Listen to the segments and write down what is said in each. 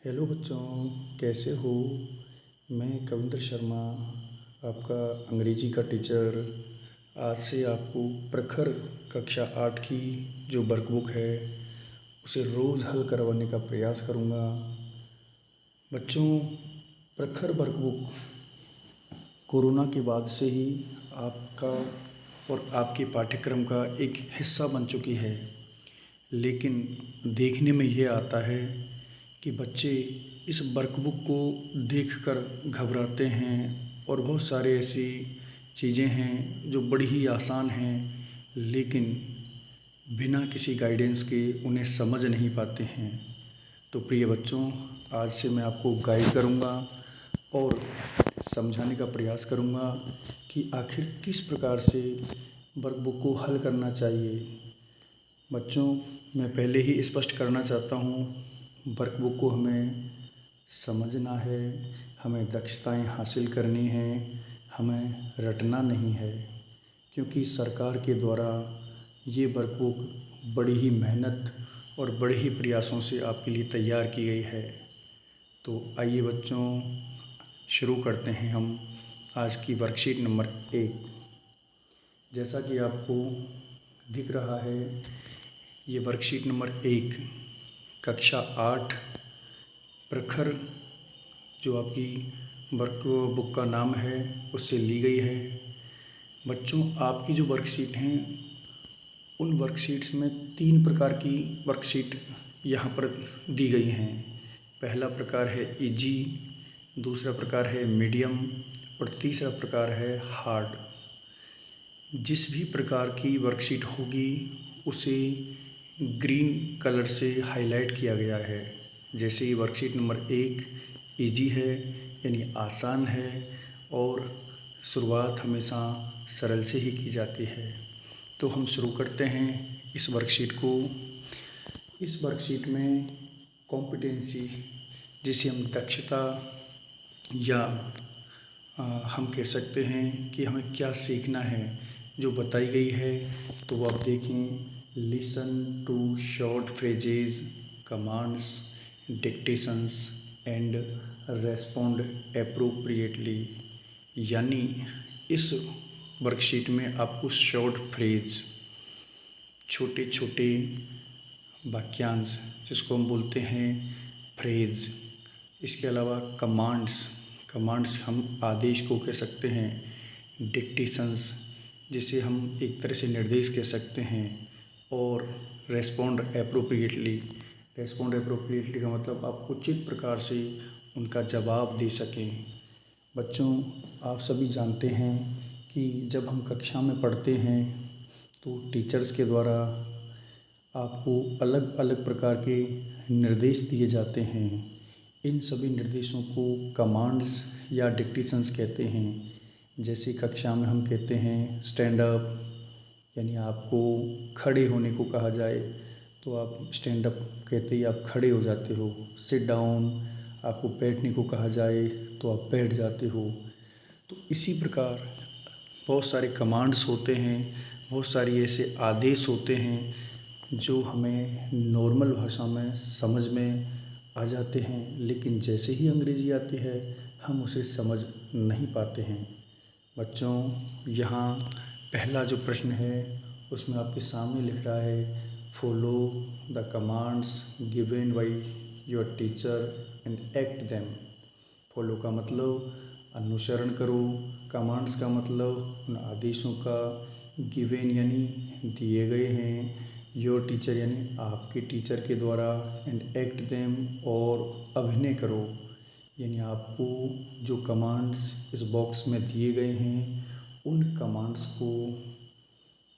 Hello बच्चों, कैसे हो। मैं कविंद्र शर्मा, आपका अंग्रेजी का टीचर। आज से आपको प्रखर कक्षा 8 की जो वर्कबुक है उसे रोज़ हल करवाने का प्रयास करूँगा। बच्चों, प्रखर वर्कबुक कोरोना के बाद से ही आपका और आपके पाठ्यक्रम का एक हिस्सा बन चुकी है। लेकिन देखने में ये आता है कि बच्चे इस वर्कबुक को देखकर घबराते हैं और बहुत सारे ऐसी चीज़ें हैं जो बड़ी ही आसान हैं, लेकिन बिना किसी गाइडेंस के उन्हें समझ नहीं पाते हैं। तो प्रिय बच्चों, आज से मैं आपको गाइड करूँगा और समझाने का प्रयास करूँगा कि आखिर किस प्रकार से वर्कबुक को हल करना चाहिए। बच्चों, मैं पहले ही स्पष्ट करना चाहता हूँ, वर्कबुक को हमें समझना है, हमें दक्षताएं हासिल करनी हैं, हमें रटना नहीं है। क्योंकि सरकार के द्वारा ये वर्कबुक बड़ी ही मेहनत और बड़े ही प्रयासों से आपके लिए तैयार की गई है। तो आइए बच्चों, शुरू करते हैं हम आज की वर्कशीट नंबर 1। जैसा कि आपको दिख रहा है, ये वर्कशीट नंबर 1 कक्षा 8 प्रखर जो आपकी वर्क बुक का नाम है उससे ली गई है। बच्चों, आपकी जो वर्कशीट हैं उन वर्कशीट्स में 3 प्रकार की वर्कशीट यहाँ पर दी गई हैं। पहला प्रकार है इजी, दूसरा प्रकार है मीडियम और तीसरा प्रकार है हार्ड। जिस भी प्रकार की वर्कशीट होगी उसे ग्रीन कलर से हाईलाइट किया गया है। जैसे ही वर्कशीट नंबर 1 इजी है यानी आसान है और शुरुआत हमेशा सरल से ही की जाती है। तो हम शुरू करते हैं इस वर्कशीट को। इस वर्कशीट में कॉम्पिटेंसी, जिसे हम दक्षता या हम कह सकते हैं कि हमें क्या सीखना है, जो बताई गई है। तो वो आप देखें, listen to short phrases, commands, dictations and respond appropriately. यानी इस वर्कशीट में आपको शॉर्ट फ्रेज, छोटे छोटे वाक्यांश जिसको हम बोलते हैं फ्रेज, इसके अलावा कमांड्स हम आदेश को कह सकते हैं, डिक्टेशंस जिसे हम एक तरह से निर्देश कह सकते हैं, और रेस्पोंड एप्रोप्रिएटली का मतलब आप उचित प्रकार से उनका जवाब दे सकें। बच्चों, आप सभी जानते हैं कि जब हम कक्षा में पढ़ते हैं तो टीचर्स के द्वारा आपको अलग अलग प्रकार के निर्देश दिए जाते हैं। इन सभी निर्देशों को कमांड्स या डिक्टेशंस कहते हैं। जैसे कक्षा में हम कहते हैं स्टैंड अप, यानी आपको खड़े होने को कहा जाए तो आप स्टैंड अप कहते ही आप खड़े हो जाते हो। सिट डाउन, आपको बैठने को कहा जाए तो आप बैठ जाते हो। तो इसी प्रकार बहुत सारे कमांड्स होते हैं, बहुत सारी ऐसे आदेश होते हैं जो हमें नॉर्मल भाषा में समझ में आ जाते हैं, लेकिन जैसे ही अंग्रेजी आती है हम उसे समझ नहीं पाते हैं। बच्चों, यहाँ पहला जो प्रश्न है उसमें आपके सामने लिख रहा है, follow the commands given by your teacher and act them. Follow का मतलब अनुसरण करो, कमांड्स का मतलब उन आदेशों का, गिवन यानी दिए गए हैं, योर टीचर यानी आपके टीचर के द्वारा, एंड एक्ट देम और अभिनय करो, यानी आपको जो कमांड्स इस बॉक्स में दिए गए हैं उन कमांड्स को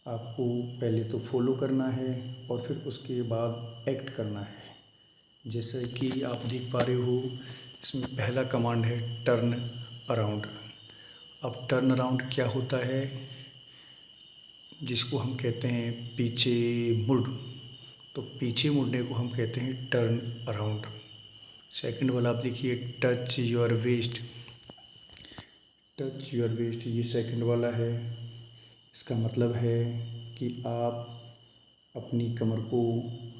आपको पहले तो फॉलो करना है और फिर उसके बाद एक्ट करना है। जैसे कि आप देख पा रहे हो, इसमें पहला कमांड है टर्न अराउंड। अब टर्न अराउंड क्या होता है, जिसको हम कहते हैं पीछे मुड़, तो पीछे मुड़ने को हम कहते हैं टर्न अराउंड। सेकंड वाला आप देखिए, touch your waist. Touch your waist ये सेकंड वाला है। इसका मतलब है कि आप अपनी कमर को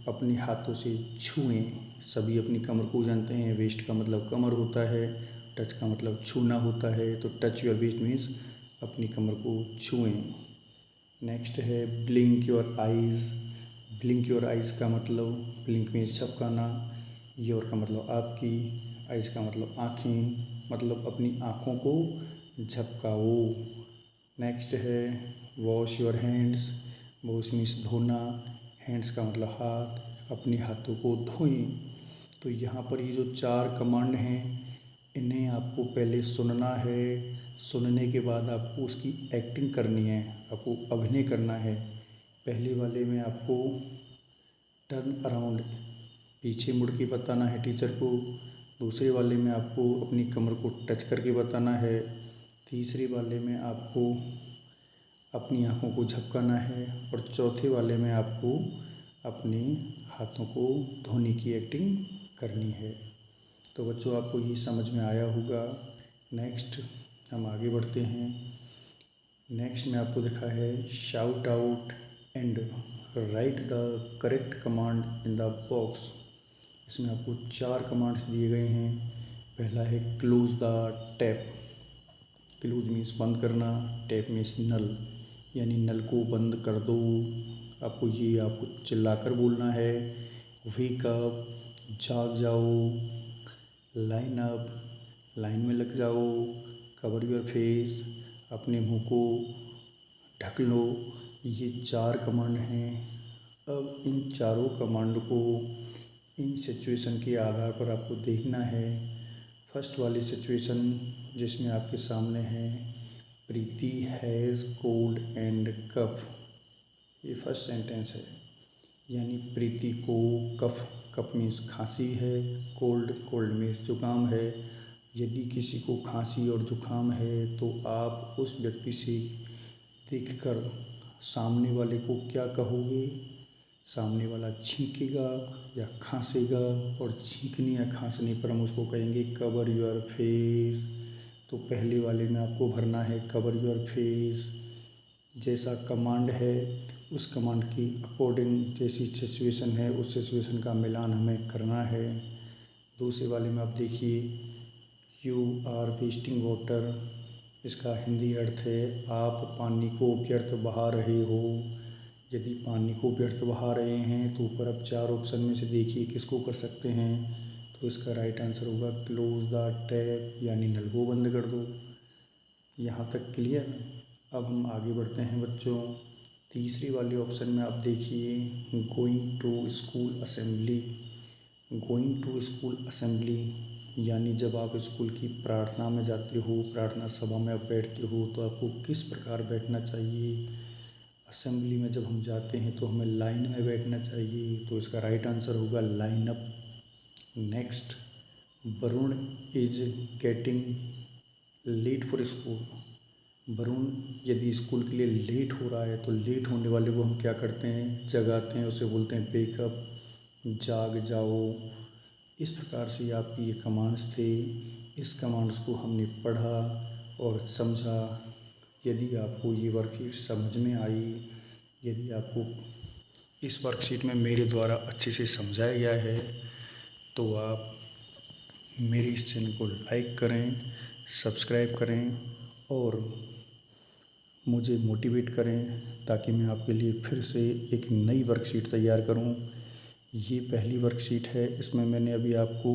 अपने हाथों से छुएं। सभी अपनी कमर को जानते हैं। वेस्ट का मतलब कमर होता है, टच का मतलब छूना होता है। तो टच योर वेस्ट मीन्स अपनी कमर को छुएं। नेक्स्ट है blink your eyes. Blink your eyes का मतलब ब्लिंक मीन्स झपकाना, योर का मतलब आपकी, आइज़ का मतलब आँखें, मतलब अपनी आँखों को झपकाओ। नेक्स्ट है wash your hands. Wash means धोना, हैंड्स का मतलब हाथ, अपने हाथों को धोएं। तो यहाँ पर ये जो 4 कमांड हैं इन्हें आपको पहले सुनना है, सुनने के बाद आपको उसकी एक्टिंग करनी है, आपको अभिनय करना है। पहले वाले में आपको टर्न अराउंड, पीछे मुड़ के बताना है टीचर को। दूसरे वाले में आपको अपनी कमर को टच करके बताना है। तीसरे वाले में आपको अपनी आँखों को झपकाना है और चौथे वाले में आपको अपने हाथों को धोने की एक्टिंग करनी है। तो बच्चों आपको ये समझ में आया होगा। नेक्स्ट हम आगे बढ़ते हैं। नेक्स्ट में आपको दिखा है shout out and right the correct command in the box. इसमें आपको 4 कमांड्स दिए गए हैं। पहला है close the tap. Close means बंद करना, टैप मीन्स नल, यानी नल को बंद कर दो। आपको चिल्लाकर बोलना है। वेक अप, जाग जाओ। लाइन अप, लाइन में लग जाओ। कवर योर फेस, अपने मुंह को ढक लो। ये 4 कमांड हैं। अब इन चारों कमांड को इन सिचुएशन के आधार पर आपको देखना है। फर्स्ट वाली सिचुएशन जिसमें आपके सामने है प्रीति हैज़ कोल्ड एंड कफ। ये फर्स्ट सेंटेंस है, यानी प्रीति को कफ, कफ मीन्स खांसी है, कोल्ड, कोल्ड मीन्स जुकाम है। यदि किसी को खांसी और जुकाम है तो आप उस व्यक्ति से देखकर सामने वाले को क्या कहोगे? सामने वाला छींकेगा या खांसेगा, और छींकने या खांसने पर हम उसको कहेंगे कवर योर फेस। तो पहले वाले में आपको भरना है कवर योर फेस। जैसा कमांड है उस कमांड की अकॉर्डिंग जैसी सिचुएशन है उस सिचुएशन का मिलान हमें करना है। दूसरे वाले में आप देखिए यू आर वेस्टिंग वाटर। इसका हिंदी अर्थ है आप पानी को व्यर्थ बहा रहे हो। यदि पानी को व्यर्थ बहा रहे हैं तो ऊपर आप 4 ऑप्शन में से देखिए किसको कर सकते हैं। तो इसका राइट आंसर होगा क्लोज द टैप, यानी नल को बंद कर दो। यहाँ तक क्लियर। अब हम आगे बढ़ते हैं बच्चों। तीसरी वाले ऑप्शन में आप देखिए going to school assembly. Going to school assembly यानी जब आप स्कूल की प्रार्थना में जाते हो, प्रार्थना सभा में आप बैठते हो तो आपको किस प्रकार बैठना चाहिए। असेंबली में जब हम जाते हैं तो हमें लाइन में बैठना चाहिए। तो इसका राइट आंसर होगा line up. Next, Varun is getting late for school. Varun यदि स्कूल के लिए लेट हो रहा है तो लेट होने वाले को हम क्या करते हैं, जगाते हैं, उसे बोलते हैं वेकअप, जाग जाओ। इस प्रकार से आपके ये कमांड्स थे। इस कमांड्स को हमने पढ़ा और समझा। यदि आपको ये वर्कशीट समझ में आई, यदि आपको इस वर्कशीट में मेरे द्वारा अच्छे से समझाया गया है तो आप मेरे इस चैनल को लाइक करें, सब्सक्राइब करें और मुझे मोटिवेट करें ताकि मैं आपके लिए फिर से एक नई वर्कशीट तैयार करूं। ये पहली वर्कशीट है, इसमें मैंने अभी आपको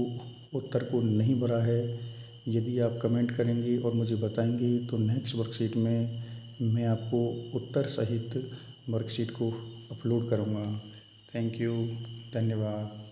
उत्तर को नहीं भरा है। यदि आप कमेंट करेंगे और मुझे बताएंगे तो नेक्स्ट वर्कशीट में मैं आपको उत्तर सहित वर्कशीट को अपलोड करूँगा। थैंक यू, धन्यवाद।